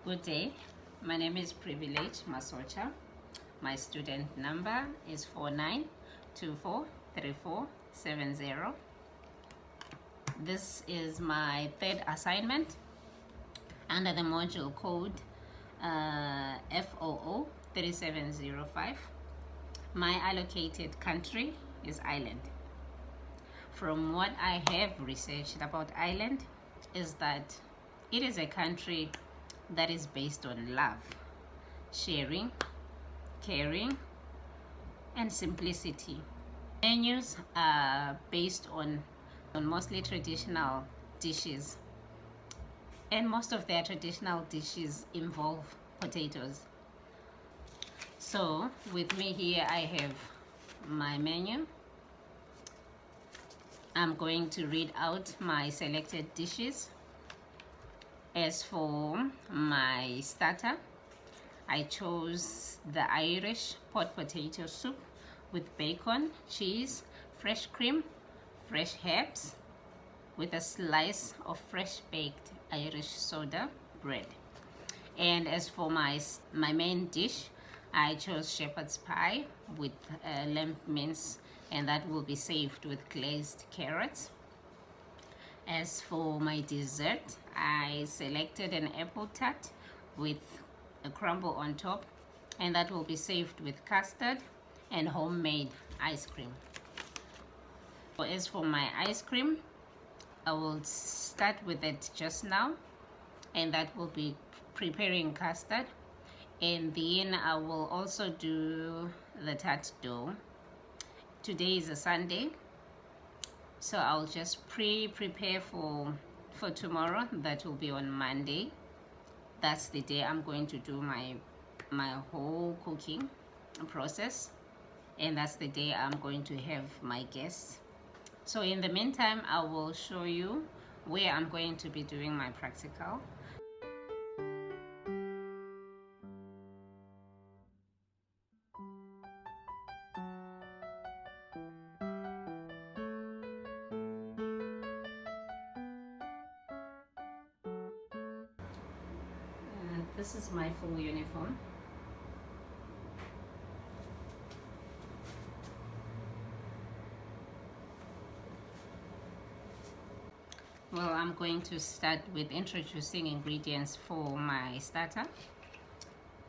Good day, my name is Privilege Masocha. My student number is 49243470. This is my third assignment under the module code FOO3705. My allocated country is Ireland. From what I have researched about Ireland is that it is a country that is based on love, sharing, caring, and simplicity. Menus are based on mostly traditional dishes, and most of their traditional dishes involve potatoes. So with me here I have my menu. I'm going to read out my selected dishes. As for my starter, I chose the Irish pot potato soup with bacon, cheese, fresh cream, fresh herbs, with a slice of fresh baked Irish soda bread. And as for my main dish, I chose shepherd's pie with lamb mince, and that will be served with glazed carrots. As for my dessert, I selected an apple tart with a crumble on top, and that will be served with custard and homemade ice cream. As for my ice cream, I will start with it just now, and that will be preparing custard, and then I will also do the tart dough. Today is a Sunday, so I'll just prepare for tomorrow. That will be on Monday. That's the day I'm going to do my whole cooking process, and that's the day I'm going to have my guests. So in the meantime, I will show you where I'm going to be doing my practical. This is my full uniform. Well, I'm going to start with introducing ingredients for my starter.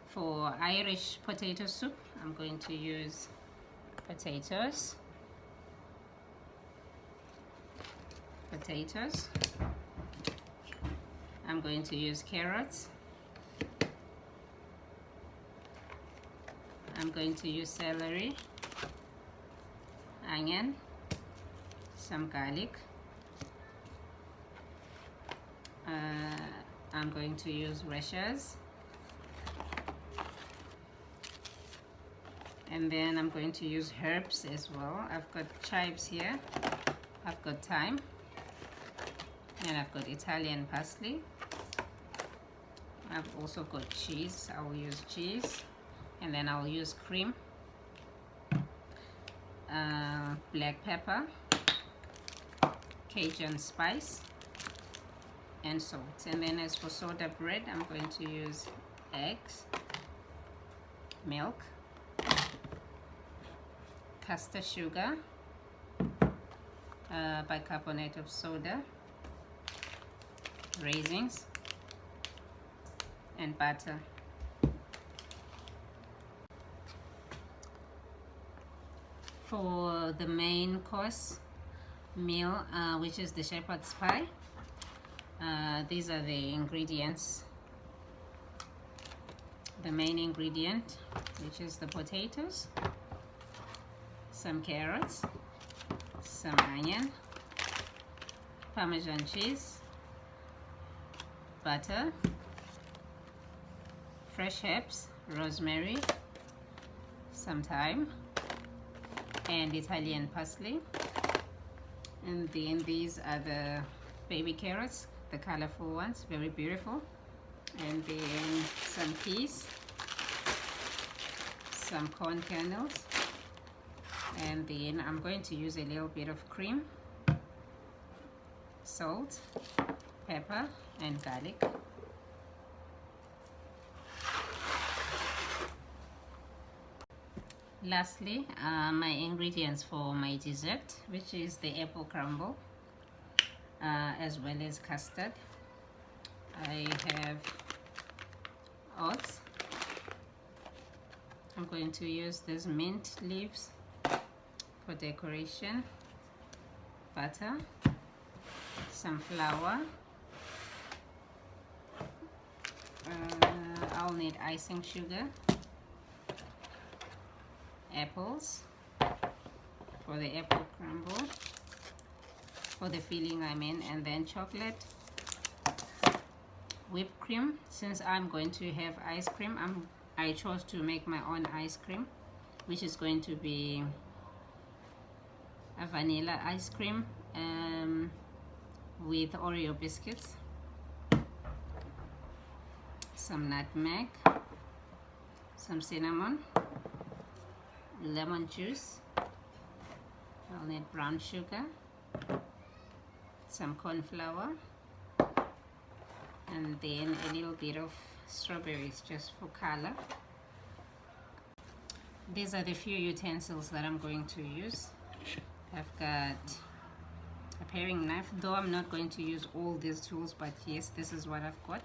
For Irish potato soup, I'm going to use potatoes. I'm going to use carrots. I'm going to use celery, onion, some garlic. I'm going to use rashers, and then I'm going to use herbs as well. I've got chives here, I've got thyme, and I've got Italian parsley. I've also got cheese. I will use cheese, and then I'll use cream, black pepper, Cajun spice, and salt. And then as for soda bread, I'm going to use eggs, milk, caster sugar, bicarbonate of soda, raisins, and butter. For the main course meal, which is the shepherd's pie, these are the ingredients. The main ingredient, which is the potatoes, some carrots, some onion, Parmesan cheese, butter, fresh herbs, rosemary, some thyme, and Italian parsley. And then these are the baby carrots, the colorful ones, very beautiful. And then some peas, some corn kernels, and then I'm going to use a little bit of cream, salt, pepper, and garlic. Lastly, my ingredients for my dessert, which is the apple crumble, as well as custard. I have oats. I'm going to use these mint leaves for decoration, butter, some flour. I'll need icing sugar, apples for the apple crumble, for the filling I mean, and then chocolate, whipped cream. Since I'm going to have ice cream, I chose to make my own ice cream, which is going to be a vanilla ice cream with Oreo biscuits, some nutmeg, some cinnamon, lemon juice. I'll need brown sugar, some corn flour, and then a little bit of strawberries just for color. These are the few utensils that I'm going to use. I've got a paring knife, though I'm not going to use all these tools, but yes, this is what I've got.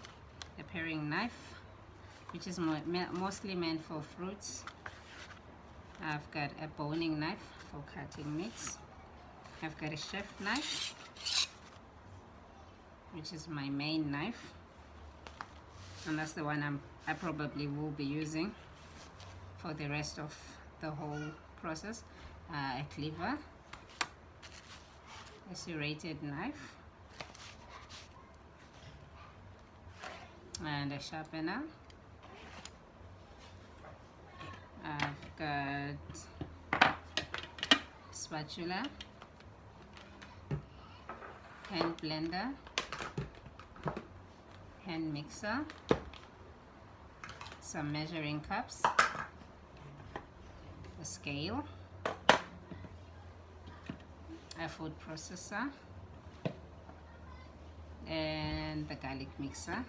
A paring knife, which is mostly meant for fruits. I've got a boning knife for cutting meats. I've got a chef knife, which is my main knife, and that's the one I probably will be using for the rest of the whole process. A cleaver, a serrated knife, and a sharpener. I've got spatula, hand blender, hand mixer, some measuring cups, a scale, a food processor, and the garlic mixer.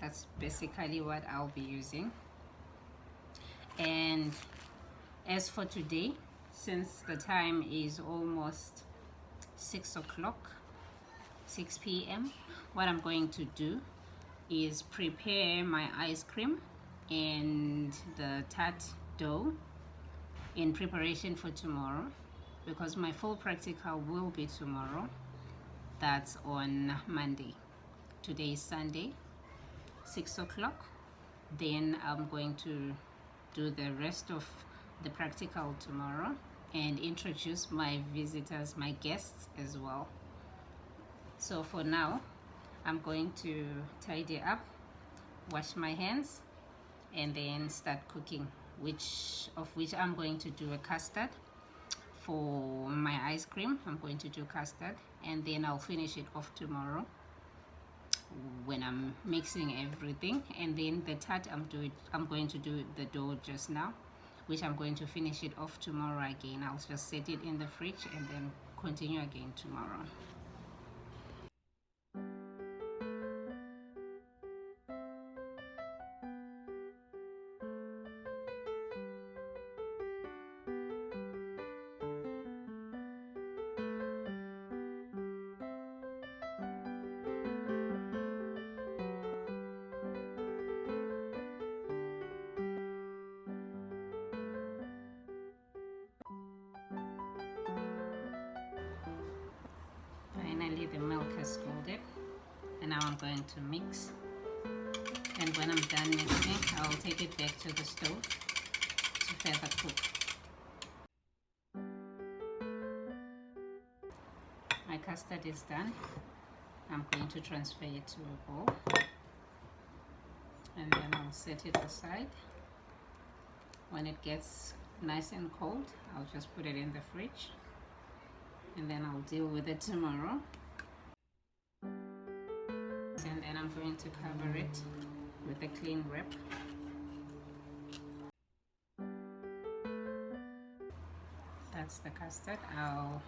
That's basically what I'll be using. And as for today, since the time is almost 6 o'clock, 6 p.m., what I'm going to do is prepare my ice cream and the tart dough in preparation for tomorrow, because my full practical will be tomorrow. That's on Monday. Today is Sunday, 6 o'clock. Then I'm going to do the rest of the practical tomorrow and introduce my visitors, my guests as well. So for now, I'm going to tidy up, wash my hands, and then start cooking, which I'm going to do a custard. For my ice cream, I'm going to do custard, and then I'll finish it off tomorrow when I'm mixing everything. And then the tart, I'm going to do the dough just now, which I'm going to finish it off tomorrow again. I'll just set it in the fridge and then continue again tomorrow. Finally, the milk has cooled, and now I'm going to mix. And when I'm done mixing, I'll take it back to the stove to further cook. My custard is done. I'm going to transfer it to a bowl, and then I'll set it aside. When it gets nice and cold, I'll just put it in the fridge, and then I'll deal with it tomorrow. And then I'm going to cover it with a clean wrap. That's the custard. I'll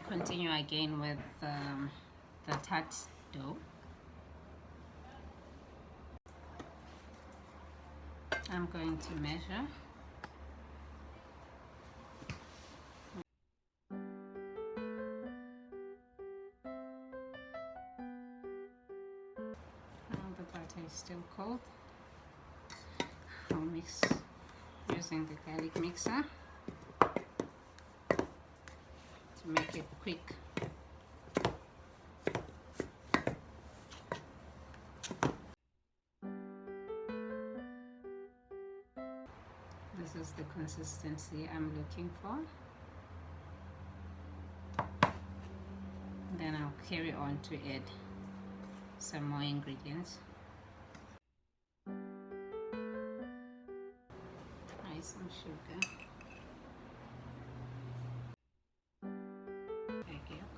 continue again with the tart dough. I'm going to measure butter is still cold. I'll mix using the garlic mixer to make it quick. This is the consistency I'm looking for. Then I'll carry on to add some more ingredients. Add some sugar, egg yolk,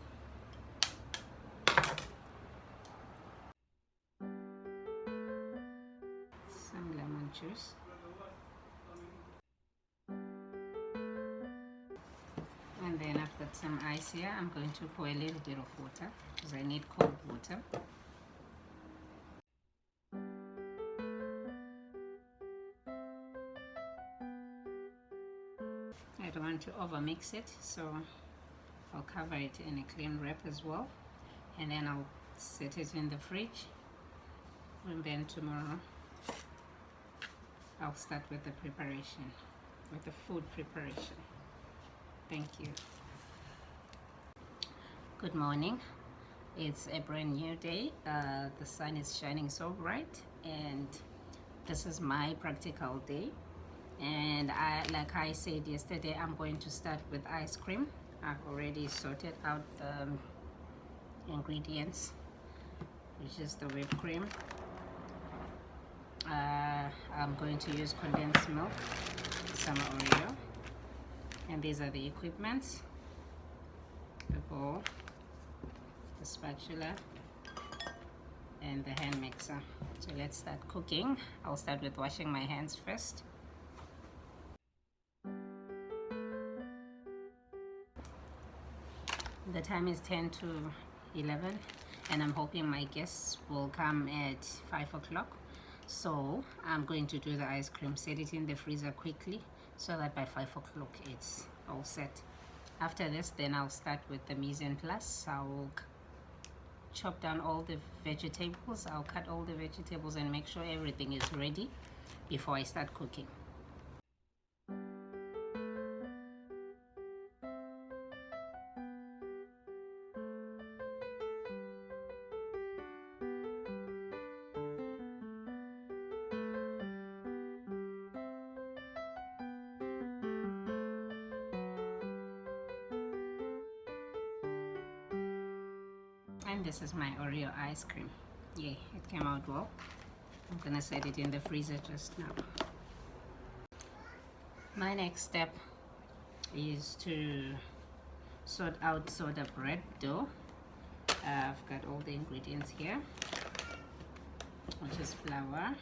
some lemon juice, and then I've got some ice here. I'm going to pour a little bit of water because I need cold water. I don't want to over mix it, so I'll cover it in a clean wrap as well, and then I'll set it in the fridge, and then tomorrow I'll start with the preparation, with the food preparation. Thank you. Good morning. It's a brand new day. The sun is shining so bright, and this is my practical day. And like I said yesterday, I'm going to start with ice cream. I've already sorted out the ingredients, which is the whipped cream. I'm going to use condensed milk, some Oreo, and these are the equipments: the bowl, the spatula, and the hand mixer. So let's start cooking. I'll start with washing my hands first. The time is 10 to 11, and I'm hoping my guests will come at 5 o'clock. So I'm going to do the ice cream, set it in the freezer quickly so that by 5 o'clock it's all set. After this, then I'll start with the mise en place. I'll chop down all the vegetables. I'll cut all the vegetables and make sure everything is ready before I start cooking. And this is my Oreo ice cream. Yeah, it came out well. I'm gonna set it in the freezer just now. My next step is to sort out soda bread dough. I've got all the ingredients here, which is flour,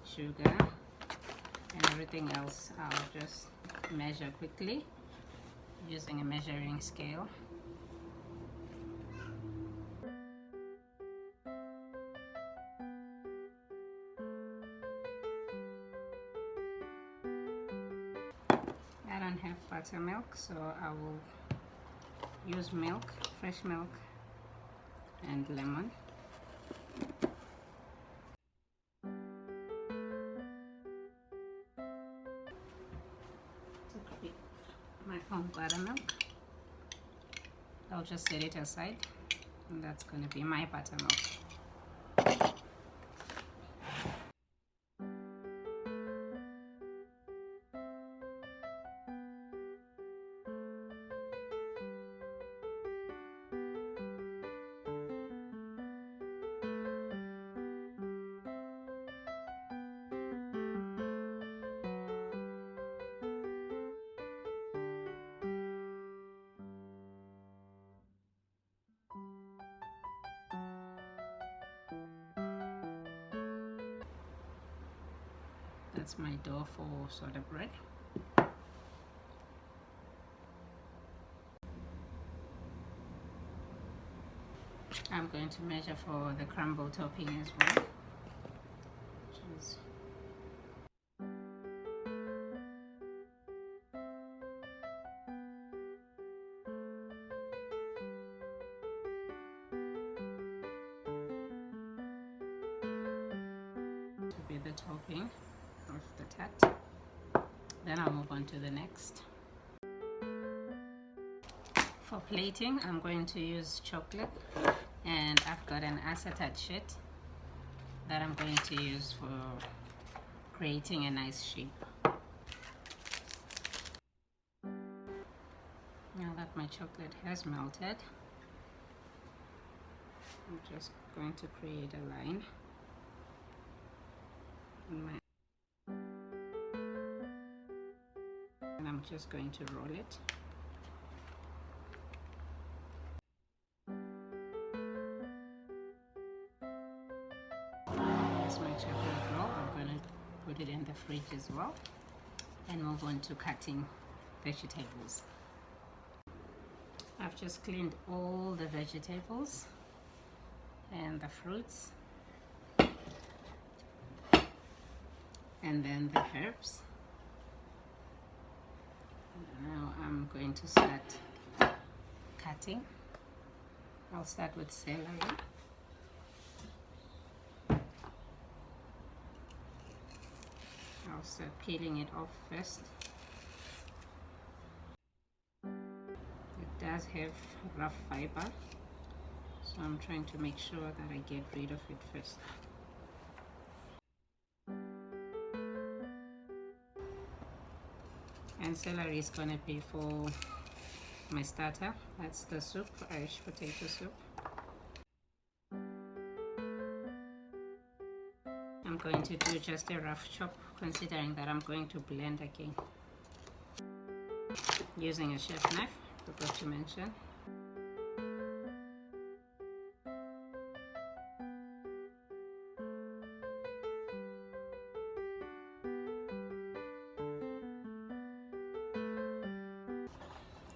sugar, and everything else. I'll just measure quickly using a measuring scale. I don't have buttermilk, so I will use milk, fresh milk, and lemon. To create my own buttermilk, I'll just set it aside, and that's going to be my buttermilk. That's my dough for soda bread. I'm going to measure for the crumble topping as well, which is the topping of the tart. Then I'll move on to the next. For plating, I'm going to use chocolate, and I've got an acetate sheet that I'm going to use for creating a nice shape. Now that my chocolate has melted, I'm just going to create a line and I'm just going to roll it. Here's my chocolate roll. I'm going to put it in the fridge as well and move on to cutting vegetables. I've just cleaned all the vegetables and the fruits and then the herbs. Now I'm going to start cutting. I'll start with celery. I'll start peeling it off first. It does have rough fiber, so I'm trying to make sure that I get rid of it first. And celery is going to be for my starter. That's the soup, Irish potato soup. I'm going to do just a rough chop, considering that I'm going to blend again. Using a chef knife, forgot to mention.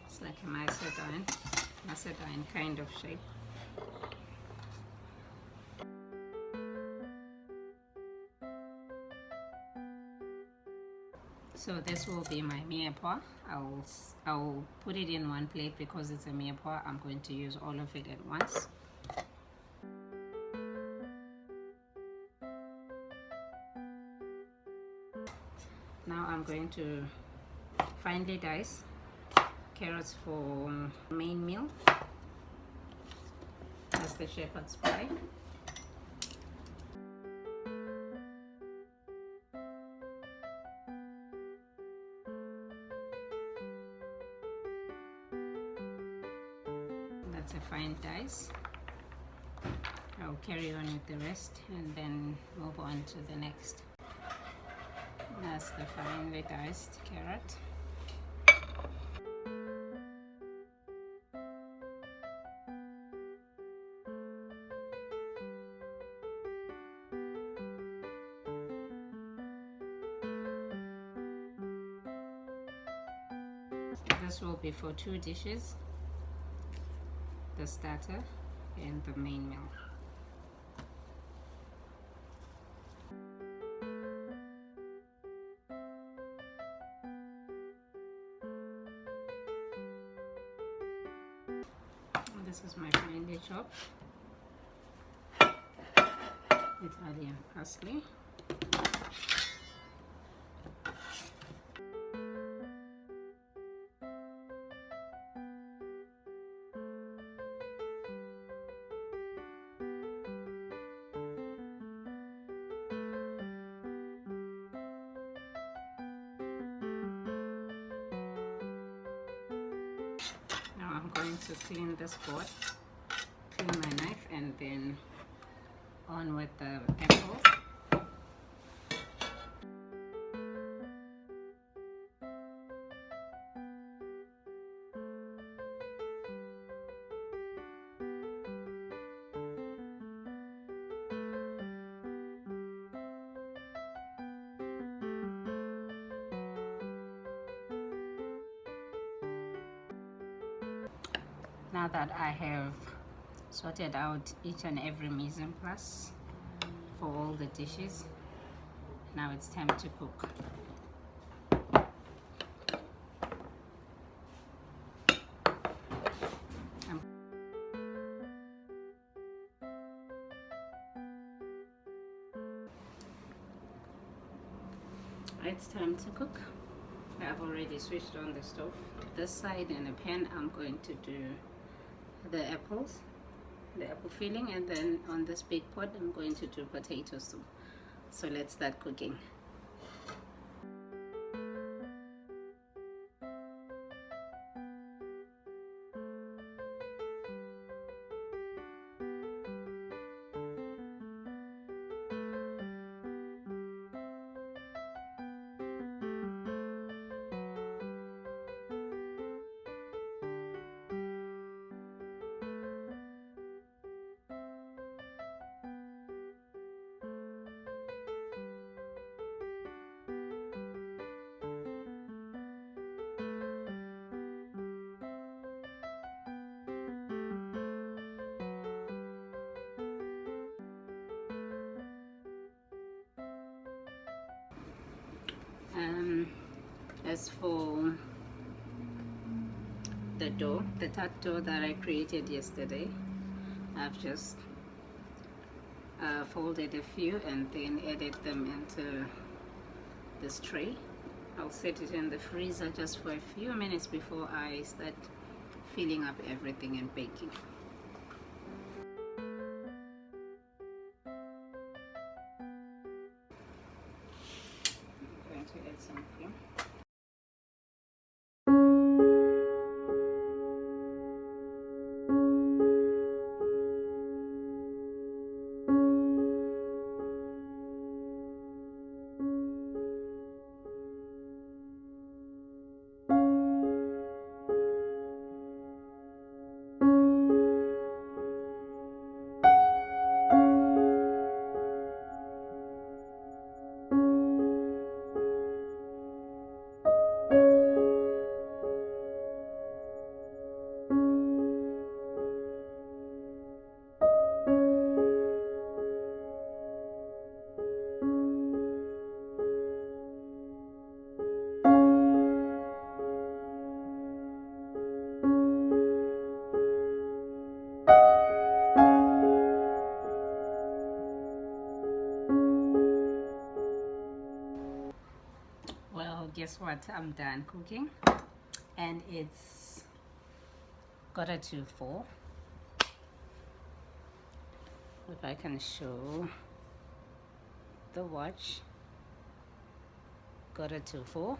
It's like a Macedonian kind of shape. So this will be my mirepoix. I'll put it in one plate because it's a mirepoix. I'm going to use all of it at once. Now I'm going to finely dice carrots for main meal. That's the shepherd's pie. That's a fine dice. I'll carry on with the rest and then move on to the next. That's the finely diced carrot. This will be for 2 dishes, the starter and the main meal. This is my finely chopped Italian parsley. Now I'm going to clean this board, clean my knife, and then on with the apples. Now that I have sorted out each and every mise en place for all the dishes, now it's time to cook. It's time to cook. I've already switched on the stove. This side in a pan I'm going to do the apple filling, and then on this big pot I'm going to do potato soup. So let's start cooking. As for the dough, the tart dough that I created yesterday, I've just folded a few and then added them into this tray. I'll set it in the freezer just for a few minutes before I start filling up everything and baking. I'm going to add some cream. Well, guess what? I'm done cooking, and it's 3:45. If I can show the watch, 3:45,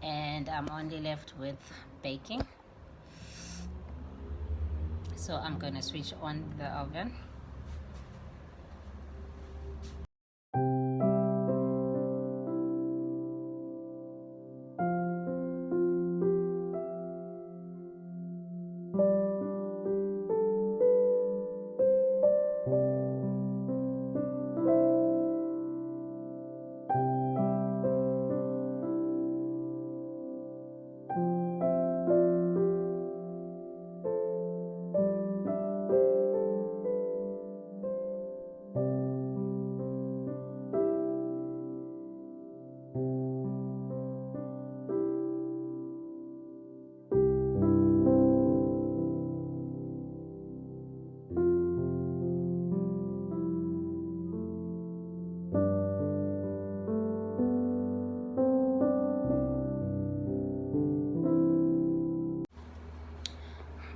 and I'm only left with baking. So I'm gonna switch on the oven.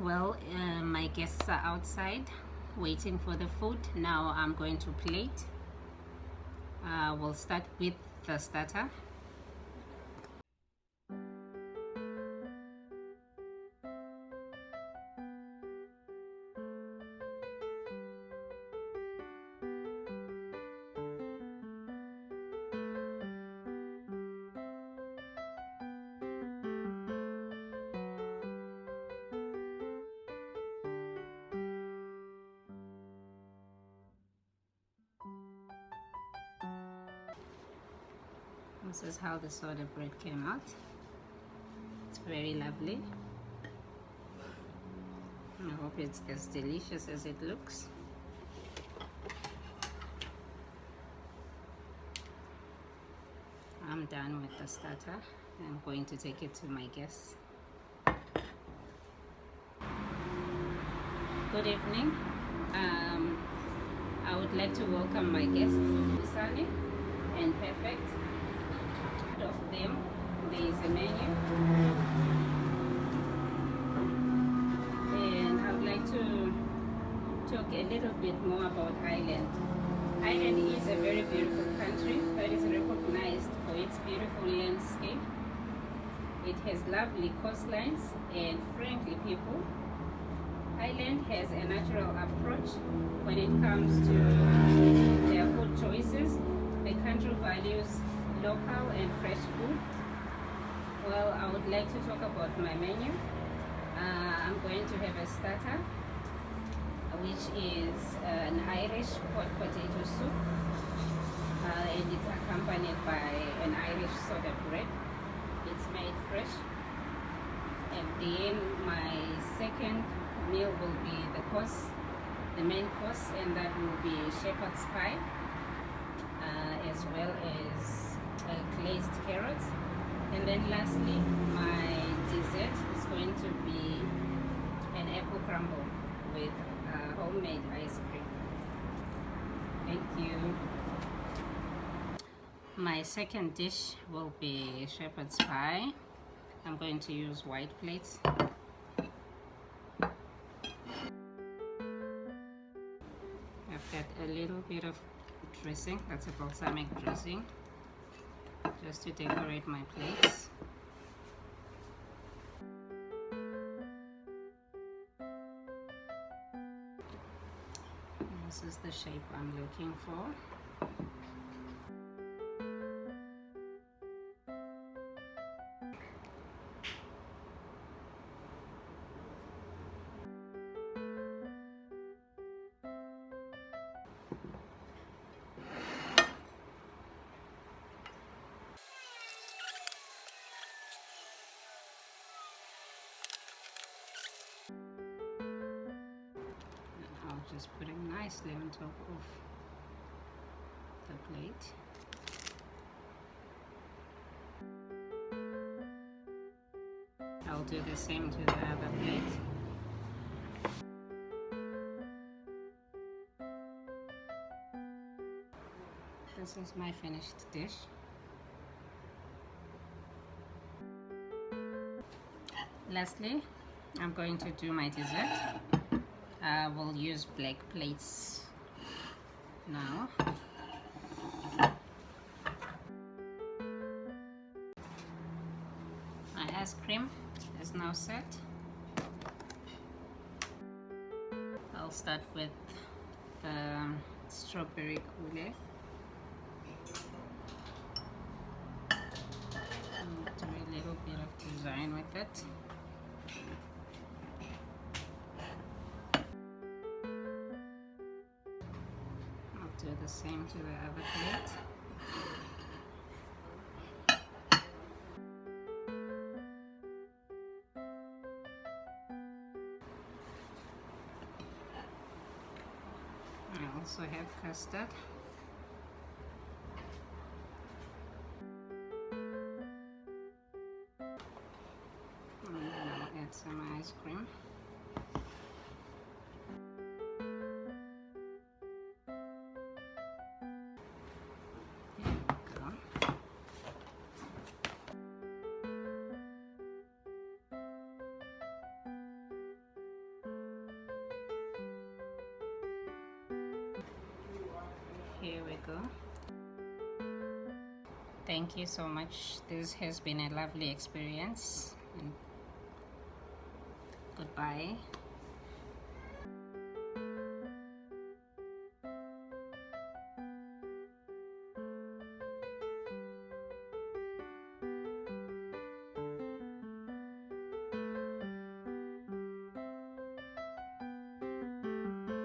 Well, my guests are outside waiting for the food. Now I'm going to plate. We'll start with the starter. This is how the soda bread came out. It's very lovely. I hope it's as delicious as it looks. I'm done with the starter. I'm going to take it to my guests. Good evening. I would like to welcome my guests, Sunny and Perfect. of them there is a menu, and I would like to talk a little bit more about Ireland. Ireland is a very beautiful country that is recognized for its beautiful landscape. It has lovely coastlines and friendly people. Ireland has a natural approach when it comes to their food choices. The country values local and fresh food. Well, I would like to talk about my menu. I'm going to have a starter, which is an Irish pot potato soup, and it's accompanied by an Irish soda bread. It's made fresh. And then my second meal will be the main course, and that will be shepherd's pie, as well as glazed carrots. And then lastly, my dessert is going to be an apple crumble with homemade ice cream. Thank you. My second dish will be shepherd's pie. I'm going to use white plates. I've got a little bit of dressing, that's a balsamic dressing, just to decorate my plates. This is the shape I'm looking for. I'll just put it nicely on top of the plate. I'll do the same to the other plate. This is my finished dish. Lastly, I'm going to do my dessert. I will use black plates now. My ice cream is now set. I'll start with the strawberry coulis. Do a little bit of design with it. Do the same to the other plate. I also have custard. And then I'll add some ice cream. Here we go. Thank you so much. This has been a lovely experience. And goodbye.